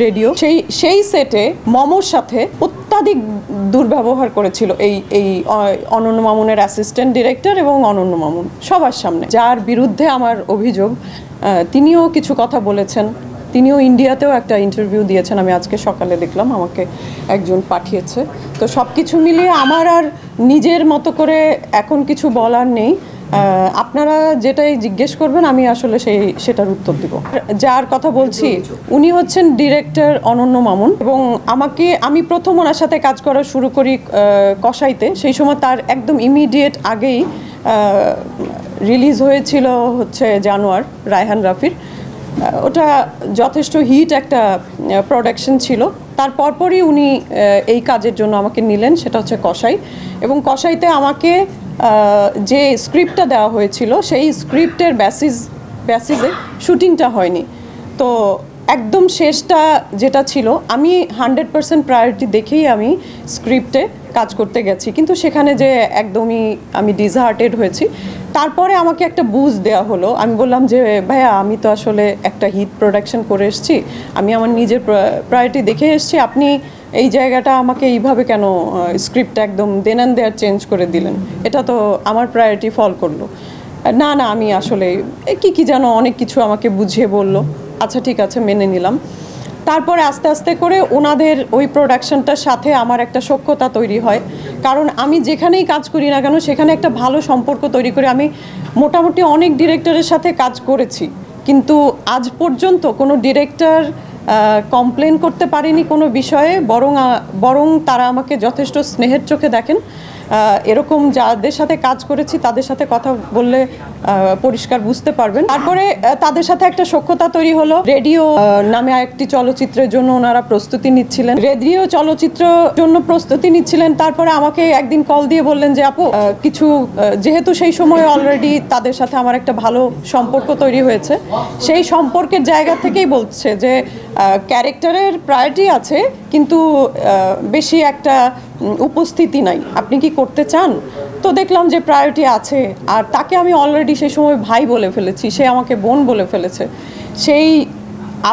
Radio সেই সেটে মমর সাথে অত্যাধিক দুর্ব্যবহার করেছিল এই অনন্য মামুনের অ্যাসিস্ট্যান্ট ডিরেক্টর এবং অনন্য মামুন সবার সামনে, যার বিরুদ্ধে আমার অভিযোগ। তিনিও কিছু কথা বলেছেন, তিনিও ইন্ডিয়াতেও একটা ইন্টারভিউ দিয়েছেন, আমি আজকে সকালে দেখলাম, আমাকে একজন পাঠিয়েছে। তো সব কিছু মিলিয়ে আমার আর নিজের মতো করে এখন কিছু বলার নেই। আপনারা যেটাই জিজ্ঞেস করবেন আমি আসলে সেটার উত্তর দিব। যার কথা বলছি উনি হচ্ছেন ডিরেক্টর অনন্য মামুন, এবং আমি প্রথম ওনার সাথে কাজ করা শুরু করি কসাইতে। সেই সময় তার একদম ইমিডিয়েট আগেই রিলিজ হয়েছিল হচ্ছে জানোয়ার, রায়হান রাফির। ওটা যথেষ্ট হিট একটা প্রোডাকশন ছিল। তার পরপরই উনি এই কাজের জন্য আমাকে নিলেন, সেটা হচ্ছে কসাই। এবং কসাইতে আমাকে যে স্ক্রিপ্টটা দেওয়া হয়েছিল সেই স্ক্রিপ্টের বেসিসে শুটিংটা হয়নি। তো একদম শেষটা যেটা ছিল, আমি 100% প্রায়োরিটি দেখেই আমি স্ক্রিপ্টে কাজ করতে গেছি, কিন্তু সেখানে যে একদমই আমি ডিসহার্টেড হয়েছি। তারপরে আমাকে একটা বুঝ দেওয়া হলো। আমি বললাম যে ভাইয়া, আমি তো আসলে একটা হিট প্রোডাকশন করে এসেছি, আমি আমার নিজের প্রায়োরিটি দেখে এসেছি, আপনি এই জায়গাটা আমাকে এইভাবে কেন স্ক্রিপ্টটা একদম দেন অ্যান্ড দেয়ার চেঞ্জ করে দিলেন? এটা তো আমার প্রায়োরিটি ফল করলো না। আমি আসলে কি যেন অনেক কিছু আমাকে বুঝিয়ে বলল। আচ্ছা ঠিক আছে, মেনে নিলাম। তারপরে আস্তে আস্তে করে ওনাদের ওই প্রোডাকশনটার সাথে আমার একটা সখ্যতা তৈরি হয়, কারণ আমি যেখানেই কাজ করি না কেন সেখানে একটা ভালো সম্পর্ক তৈরি করে। আমি মোটামুটি অনেক ডিরেক্টরের সাথে কাজ করেছি, কিন্তু আজ পর্যন্ত কোনো ডিরেক্টর কমপ্লেন করতে পারিনি কোনো বিষয়ে, বরং তারা আমাকে যথেষ্ট স্নেহের চোখে দেখেন। এরকম যাদের সাথে কাজ করেছি তাদের সাথে কথা বললে পরিষ্কার বুঝতে পারবেন। তারপরে তাদের সাথে একটা সখ্যতা তৈরি হলো। রেডিও নামে একটি চলচ্চিত্রের জন্য ওনারা প্রস্তুতি নিচ্ছিলেন, রেডিও চলচ্চিত্রের জন্য প্রস্তুতি নিচ্ছিলেন। তারপরে আমাকে একদিন কল দিয়ে বললেন যে আপু, কিছু যেহেতু সেই সময় অলরেডি তাদের সাথে আমার একটা ভালো সম্পর্ক তৈরি হয়েছে, সেই সম্পর্কের জায়গা থেকেই বলছে যে ক্যারেক্টারের প্রায়োরিটি আছে কিন্তু বেশি একটা উপস্থিতি নাই, আপনি কি করতে চান? তো দেখলাম যে প্রায়োরিটি আছে, আর তাকে আমি অলরেডি সেই সময় ভাই বলে ফেলেছি, সে আমাকে বোন বলে ফেলেছে। সেই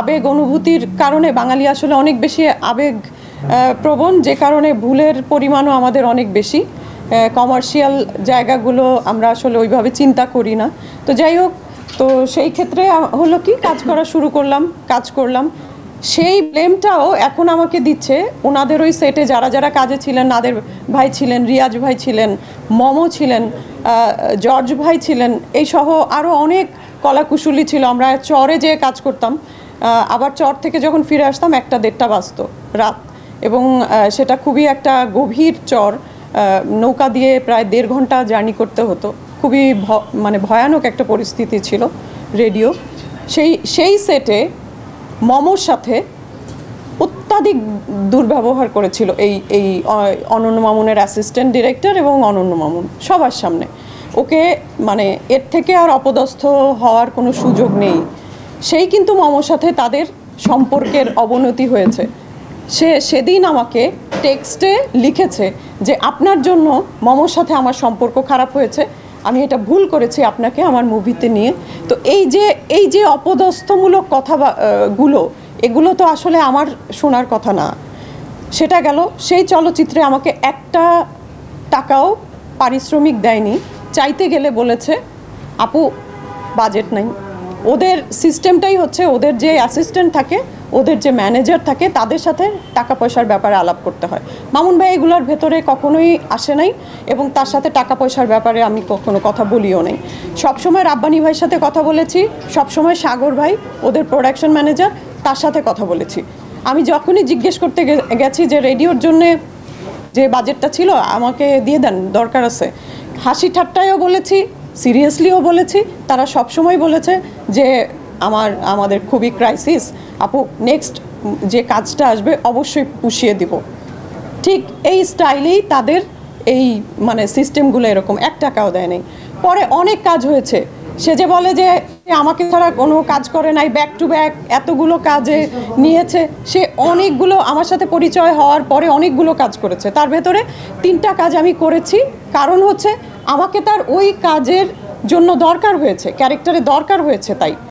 আবেগ অনুভূতির কারণে, বাঙালি আসলে অনেক বেশি আবেগ প্রবণ, যে কারণে ভুলের পরিমাণও আমাদের অনেক বেশি। কমার্শিয়াল জায়গাগুলো আমরা আসলে ওইভাবে চিন্তা করি না। তো যাই হোক, তো সেই ক্ষেত্রে হলো কি, কাজ করলাম। সেই ব্লেমটাও এখন আমাকে দিচ্ছে ওনাদের ওই সেটে যারা কাজে ছিলেন। নাদের ভাই ছিলেন, রিয়াজ ভাই ছিলেন, মমো ছিলেন, জর্জ ভাই ছিলেন, এই সহ আরও অনেক কলাকুশলী ছিল। আমরা চরে যেয়ে কাজ করতাম, আবার চর থেকে যখন ফিরে আসতাম 1টা-1.5টা বাজতো রাত, এবং সেটা খুবই একটা গভীর চর, নৌকা দিয়ে প্রায় 1.5 ঘন্টা জার্নি করতে হতো। খুবই ভয়ানক একটা পরিস্থিতি ছিল রেডিও। সেই সেটে মমর সাথে অত্যাধিক দুর্ব্যবহার করেছিল এই অনন্য মামুনের অ্যাসিস্ট্যান্ট ডিরেক্টর এবং অনন্য মামুন সবার সামনে। ওকে এর থেকে আর অপদস্থ হওয়ার কোনো সুযোগ নেই। সেই কিন্তু মমর সাথে তাদের সম্পর্কের অবনতি হয়েছে। সেদিন আমাকে টেক্সটে লিখেছে যে আপনার জন্য মমর সাথে আমার সম্পর্ক খারাপ হয়েছে, আমি এটা ভুল করেছি আপনাকে আমার মুভিতে নিয়ে। তো এই যে অপদস্থমূলক কথাগুলো, এগুলো তো আসলে আমার শোনার কথা না। সেটা গেল, সেই চলচ্চিত্রে আমাকে 1টা টাকাও পারিশ্রমিক দেয়নি। চাইতে গেলে বলেছে আপু বাজেট নাই। ওদের সিস্টেমটাই হচ্ছে, ওদের যে অ্যাসিস্ট্যান্ট থাকে, ওদের যে ম্যানেজার থাকে, তাদের সাথে টাকা পয়সার ব্যাপারে আলাপ করতে হয়। মামুন ভাই এগুলোর ভেতরে কখনোই আসে নাই, এবং তার সাথে টাকা পয়সার ব্যাপারে আমি কখনো কথা বলিও নাই। সবসময় রাব্বানি ভাইয়ের সাথে কথা বলেছি, সবসময় সাগর ভাই ওদের প্রোডাকশন ম্যানেজার, তার সাথে কথা বলেছি। আমি যখনই জিজ্ঞেস করতে গেছি যে রেডিওর জন্যে যে বাজেটটা ছিল আমাকে দিয়ে দেন, দরকার আছে, হাসি ঠাট্টায়ও বলেছি, সিরিয়াসলিও বলেছি, তারা সবসময় বলেছে যে আমাদের খুবই ক্রাইসিস আপু, নেক্সট যে কাজটা আসবে অবশ্যই পুষিয়ে দিব। ঠিক এই স্টাইলেই তাদের এই সিস্টেমগুলো এরকম। 1 টাকাও দেয় নাই। পরে অনেক কাজ হয়েছে, সে যে বলে যে আমাকে ছাড়া কোনো কাজ করে নাই, ব্যাক টু ব্যাক এতগুলো কাজে নিয়েছে। সে অনেকগুলো, আমার সাথে পরিচয় হওয়ার পরে অনেকগুলো কাজ করেছে, তার ভেতরে 3টা কাজ আমি করেছি। কারণ হচ্ছে আমাকে তার ওই কাজের জন্য দরকার হয়েছে, ক্যারেক্টারে দরকার হয়েছে, তাই।